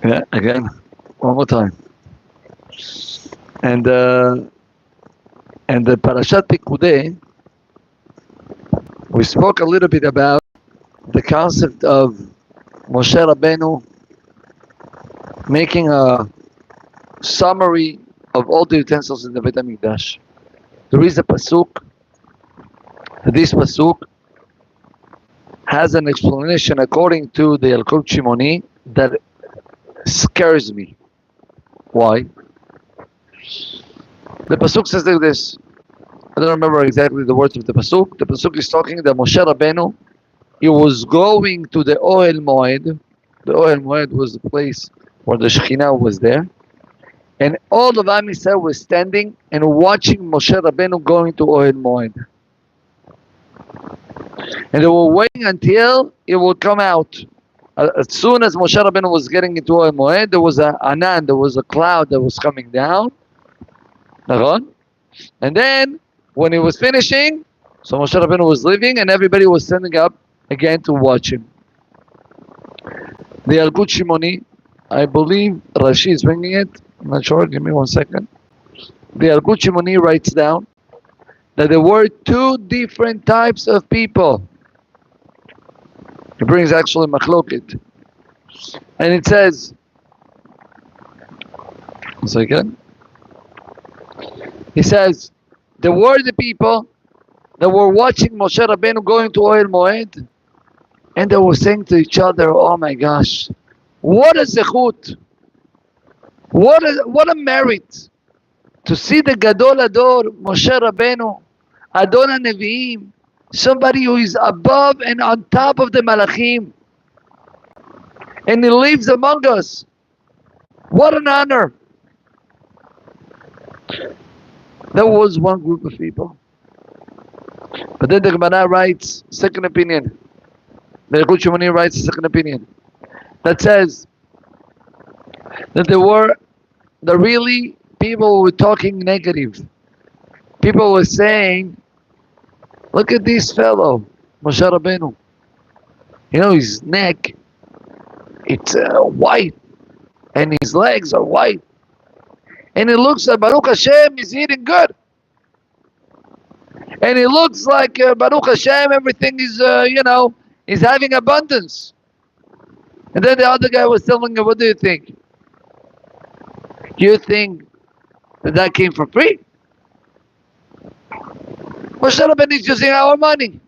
Yeah, again, one more time. And the Parashat Pikudei, we spoke a little bit about the concept of Moshe Rabbeinu making a summary of all the utensils in the Beit HaMikdash. There is a pasuk. This pasuk has an explanation according to the Yalkut Shimoni that scares me. Why? The pasuk says like this. I don't remember exactly the words of the pasuk. The pasuk is talking that Moshe Rabbeinu, he was going to the Ohel Moed. The Ohel Moed was the place where the Shekhinah was there. And all of Am Yisrael was standing and watching Moshe Rabbeinu going to Ohel Moed. And they were waiting until it would come out. As soon as Moshe Rabbeinu was getting into Ohel Moed, there was a anan, there was a cloud that was coming down. And then, when he was finishing, so Moshe Rabbeinu was leaving and everybody was standing up again to watch him. The Yalkut Shimoni, I believe Rashi is bringing it. I'm not sure, give me 1 second. The Yalkut Shimoni writes down that there were two different types of people. He brings actually machloket. And it says, 1 second. He says, there were the people that were watching Moshe Rabbeinu going to Ohel Moed, and they were saying to each other, oh my gosh, what a zechut, what a merit to see the Gadol Ador, Moshe Rabbeinu, Adon HaNevi'im, somebody who is above and on top of the Malachim, and he lives among us. What an honor. That was one group of people. But then the Gemara writes, second opinion. The Yalkut Shimoni writes a second opinion that says that there were the really people who were talking negative. People were saying, look at this fellow, Moshe Rabbeinu. You know, his neck, it's white, and his legs are white. And it looks like Baruch Hashem is eating good. And it looks like Baruch Hashem, everything is, is having abundance. And then the other guy was telling him, what do you think? You think that came for free? Moshe Rabbeinu is using our money.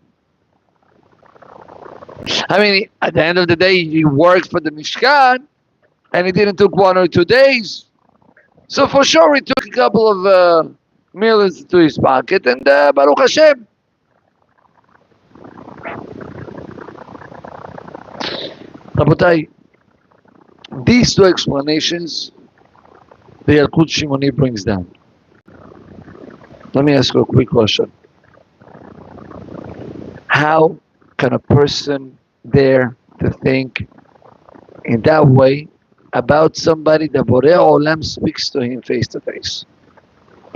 I mean, at the end of the day, he worked for the Mishkan, and he didn't took 1 or 2 days. So for sure, he took a couple of millions to his pocket, and Baruch Hashem. Rabotai, these two explanations, the Yalkut Shimoni brings down. Let me ask you a quick question. How can a person dare to think in that way about somebody that Borei Olam speaks to him face to face?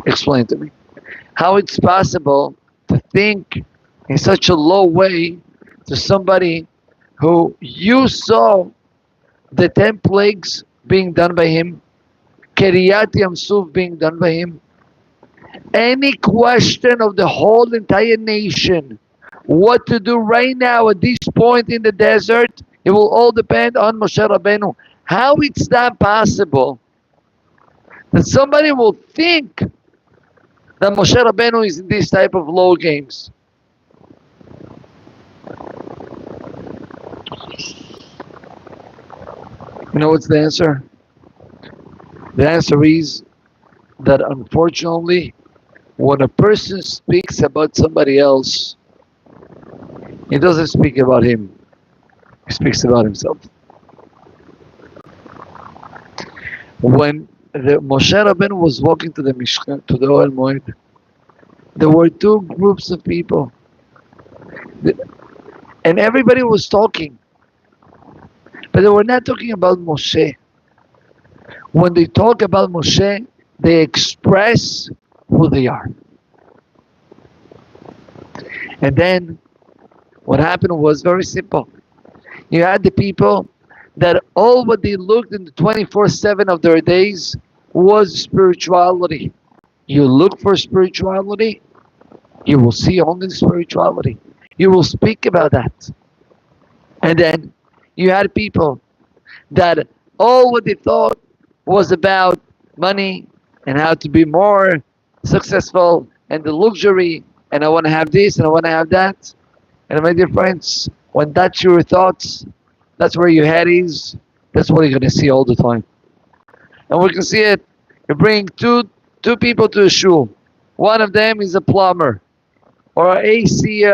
Explain to me. How it's possible to think in such a low way to somebody who you saw the 10 plagues being done by him, Kiryat Yamsuf being done by him, any question of the whole entire nation, what to do right now at this point in the desert, it will all depend on Moshe Rabbeinu. How it's that possible that somebody will think that Moshe Rabbeinu is in this type of low games? You know what's the answer? The answer is that unfortunately, when a person speaks about somebody else, he doesn't speak about him. He speaks about himself. When the Moshe Rabbeinu was walking to the Mishkan, to the Ohel Moed, there were two groups of people, and everybody was talking, but they were not talking about Moshe. When they talk about Moshe, they express who they are. And then what happened was very simple. You had the people that all what they looked in the 24/7 of their days was spirituality. You look for spirituality, you will see only spirituality. You will speak about that. And then you had people that all what they thought was about money and how to be more successful and the luxury, and I want to have this and I want to have that. And my dear friends, when that's your thoughts, that's where your head is, that's what you're going to see all the time. And we can see it. You bring two people to a shul. One of them is a plumber or an AC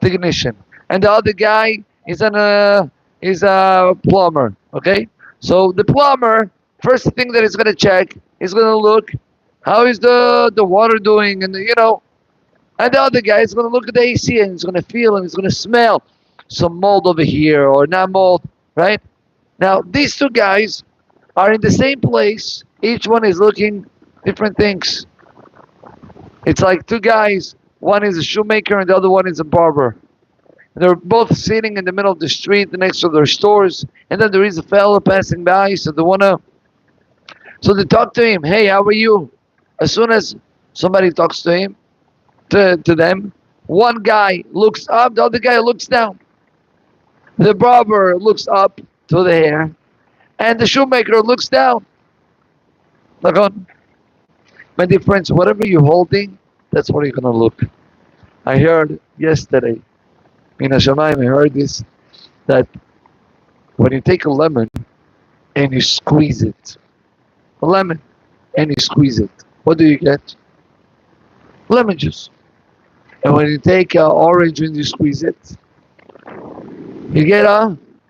technician, and the other guy is a plumber. Okay, so the plumber, first thing that he's gonna check, he's gonna look how is the water doing, and and the other guy is gonna look at the AC and he's gonna feel and he's gonna smell some mold over here or not mold, right? Now these two guys are in the same place. Each one is looking different things. It's like two guys. One is a shoemaker and the other one is a barber. They're both sitting in the middle of the street next to their stores, and then there is a fellow passing by. So they talk to him. Hey, how are you? As soon as somebody talks to him, to them, one guy looks up, the other guy looks down. The barber looks up to the hair, and the shoemaker looks down. Look on, my dear friends. Whatever you're holding, that's what you're gonna look. I heard yesterday. Menachem, I heard this, that when you take a lemon and you squeeze it, a lemon, and you squeeze it, what do you get? Lemon juice. And when you take an orange and you squeeze it, you get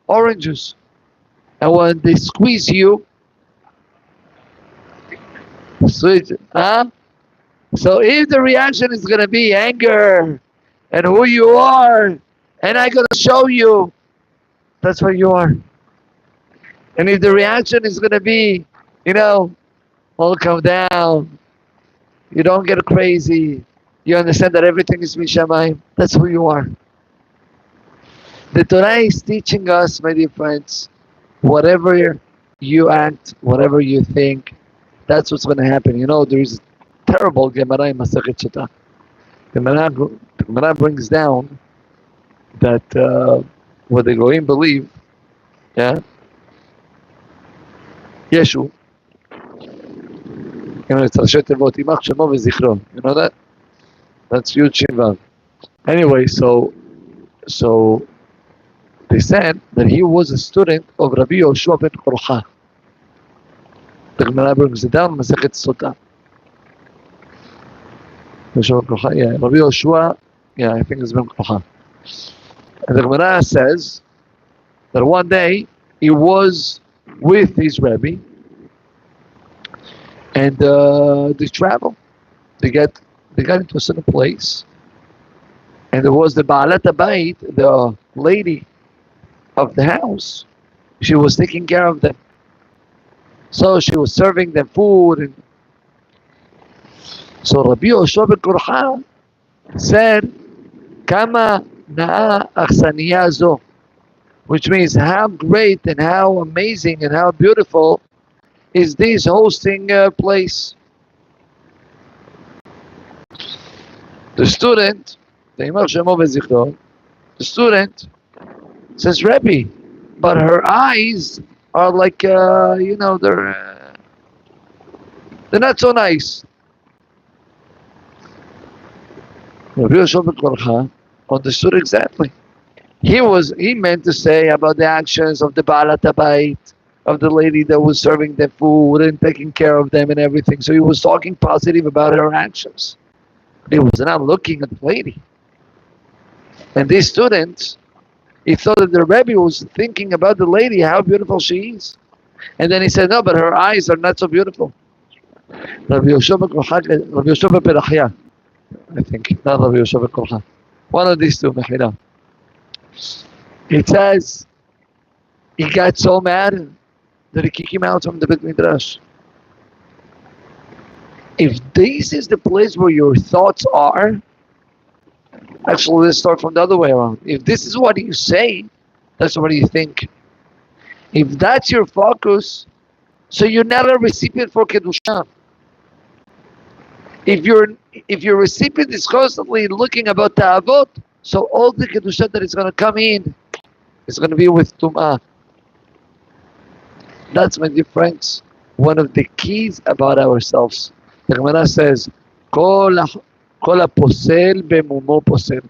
orange juice. And when they squeeze you, sweet, huh? So if the reaction is going to be anger and who you are, and I'm going to show you, that's where you are. And if the reaction is going to be, all calm down, you don't get crazy, you understand that everything is Mishamayim, that's who you are. The Torah is teaching us, my dear friends, whatever you act, whatever you think, that's what's going to happen. There is a terrible Gemara in Masachet Sota. The Gemara brings down that what the Goyim believe, yeah, Yeshu, it's Rashi Tevot, Imach Shemo V'Zichron. You know that? That's Yud Shin Vav. Anyway, so they said that he was a student of Rabbi Yoshua ben Korcha. The Gemara brings it down, Masachet Sota. Rabbi Yoshua, I think it's ben Korcha. And the Gemara says that one day he was with his Rebbe, and they travel. They got into a certain place, and there was the Baalat Habayit, the lady of the house. She was taking care of them, so she was serving them food. And so Rabbi Yoshua ben Korcha said, "Kama na'a achsaniya zo," which means how great and how amazing and how beautiful is this hosting place. The student, the student says, Rebbe, but her eyes are like, they're not so nice. Rabbi Yoshua ben Korcha understood exactly. He meant to say about the actions of the Baalat Habayit, of the lady that was serving them food and taking care of them and everything. So he was talking positive about her actions. He was not looking at the lady. And these students, he thought that the Rebbe was thinking about the lady, how beautiful she is. And then he said, no, but her eyes are not so beautiful. Rabbi Yoshua ben Achya, I think, not Rabbi Yoshua ben Korcha. One of these two, Mechila. It says he got so mad that he kicked him out from the Beit Midrash. If this is the place where your thoughts are, actually let's start from the other way around. If this is what you say, that's what you think. If that's your focus, so you're not a recipient for kedusha. If your recipient is constantly looking about ta'avot, so all the kedusha that is going to come in is going to be with tum'ah. That's, my dear friends, one of the keys about ourselves. The Gemara says, "Kol posel bemumo posel."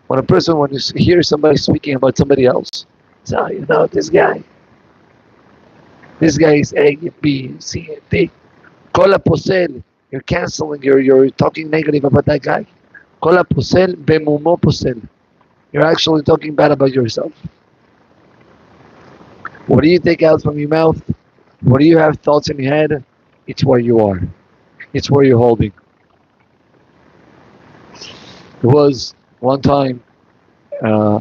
When you hear somebody speaking about somebody else, say, "Oh, you know this guy. This guy is A, B, C, and D." Kol posel. You're canceling. You're talking negative about that guy. Kol posel bemumo posel. You're actually talking bad about yourself. What do you take out from your mouth? What do you have thoughts in your head? It's where you are. It's where you're holding. There was one time there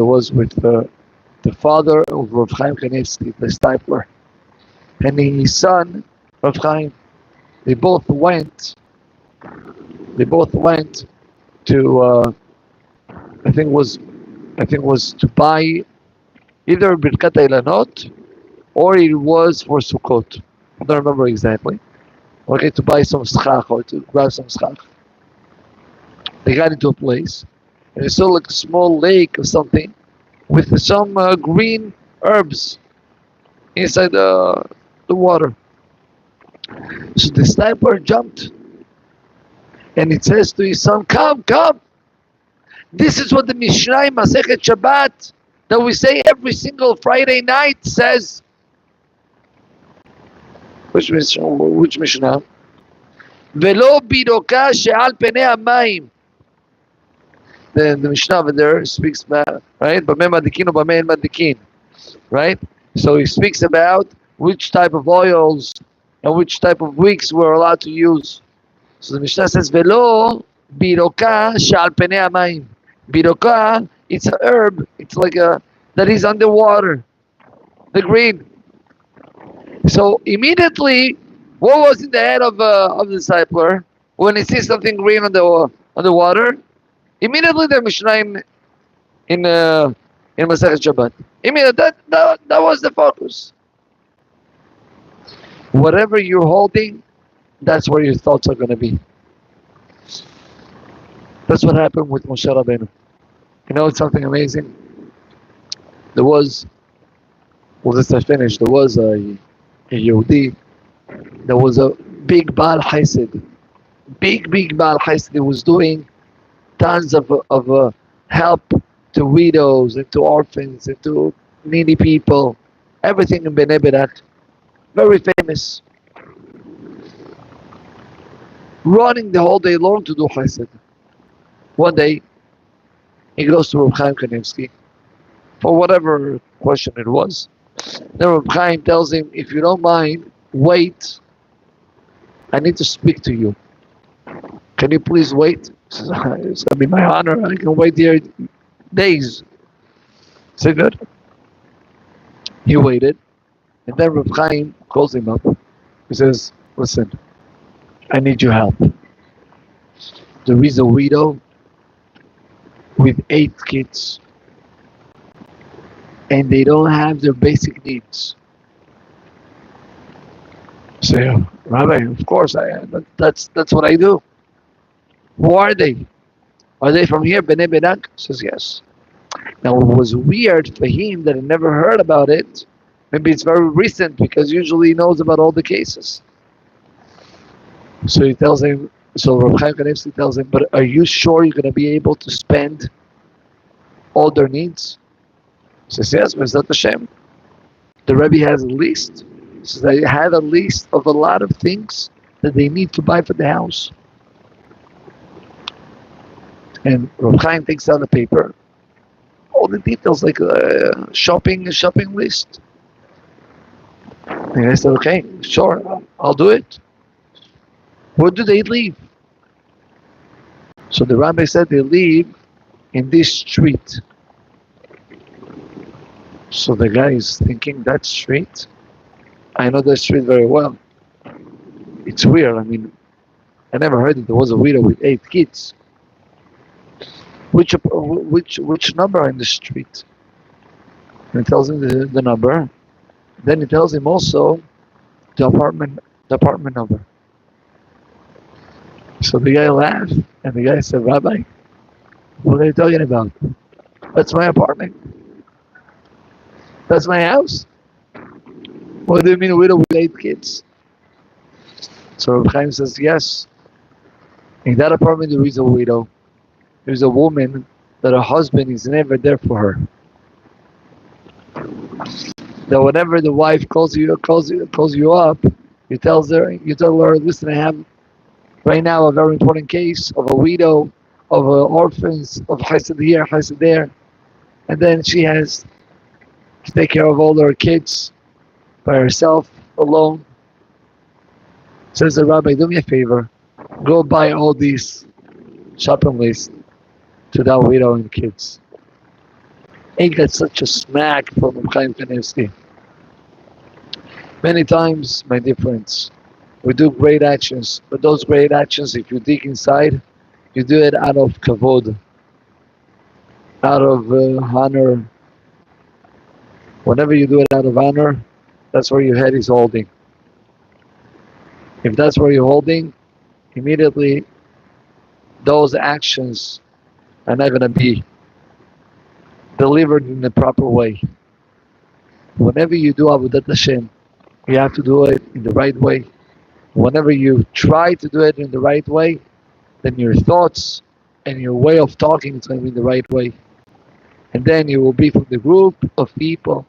was with the father of Rav Chaim Kanievsky, the stipler, and his son, Rav Chaim. They both went to I think was to buy either Birkat Ilanot or it was for Sukkot. I don't remember exactly. Okay, to buy some schach or to grab some schach. They got into a place and they saw like a small lake or something with some green herbs inside the water. So the sniper jumped and it says to his son, "Come, come. This is what the Mishnah in Masechet Shabbat that we say every single Friday night says." Which Mishnah? Velo bidoka she'al penei hamayim. The Mishnah over there speaks about, right? B'mei madikin u'b'mei en madikin. Right? So he speaks about which type of oils and which type of wicks we're allowed to use. So the Mishnah says, Velo bidoka she'al penei hamayim. Bidoka, it's a herb. It's like that is underwater. The green. So immediately, what was in the head of the discipler when he sees something green on the water? Immediately the Mishnah in Masechet Shabbat. Immediately that was the focus. Whatever you're holding, that's where your thoughts are going to be. That's what happened with Moshe Rabbeinu. You know, it's something amazing. There was, well, let's finish. There was a Yehudi. There was a big Baal Chesed. Big Baal Chesed. He was doing tons of help to widows and to orphans and to needy people. Everything in Bnei Brak. Very famous. Running the whole day long to do Chesed. One day, he goes to Rav Chaim Kanievsky for whatever question it was. Then Rav Chaim tells him, "If you don't mind, wait. I need to speak to you. Can you please wait?" He says, "It's going to be my honor. I can wait here days." So good. He waited. And then Rav Chaim calls him up. He says, "Listen, I need your help. There is a widow with 8 kids. And they don't have their basic needs." Say, "Rabbi, of course, that's what I do." "Who are they? Are they from here, Bnei Brak?" Says, "Yes." Now it was weird for him that he never heard about it. Maybe it's very recent because usually he knows about all the cases. So he tells him, so Rabbi Chaim Kanievsky tells him, "But are you sure you're going to be able to spend all their needs?" He says, "Yes, Mizdat Hashem." The Rebbe has a list. He says, "I had a list of a lot of things that they need to buy for the house." And Rabbi Chaim takes out a paper, all the details, like a shopping list. And I said, "Okay, sure, I'll do it." Where do they live? So the rabbi said they live in this street. So the guy is thinking, that street? I know that street very well. It's weird. I mean, I never heard that there was a widow with 8 kids. Which number in the street? And he tells him the number. Then he tells him also the apartment number. So the guy laughed, and the guy said, Rabbi, what are you talking about? That's my apartment. That's my house. What do you mean widow with 8 kids? So Rabbi Chaim says, yes. In that apartment there is a widow. There's a woman that her husband is never there for her. That whenever the wife calls you up, you tell her, listen, I have right now a very important case of a widow, of orphans, of chesed here, chesed there. And then she has to take care of all her kids by herself, alone. Says the rabbi, do me a favor, go buy all these shopping lists to that widow and kids. Ain't got such a smack from Chaim Kanievsky. Many times, my dear friends, we do great actions, but those great actions, if you dig inside, you do it out of kavod, out of honor. Whenever you do it out of honor, that's where your head is holding. If that's where you're holding, immediately those actions are not going to be delivered in the proper way. Whenever you do Avodat Hashem, you have to do it in the right way. Whenever you try to do it in the right way, then your thoughts and your way of talking is going to be in the right way. And then you will be from the group of people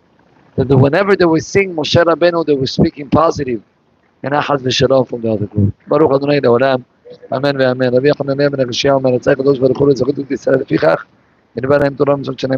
that whenever they were singing Moshe Rabbeinu, they were speaking positive. And Ahad v'Shalom from the other group. Baruch Adonai Le'olam. Amen ve'amen. Rabbi Hananel ben Avishav, Menachem, Kadosh Baruch Hu, Zechut Yisrael Lefichach. ונבא להם תורה ומצוות שלהם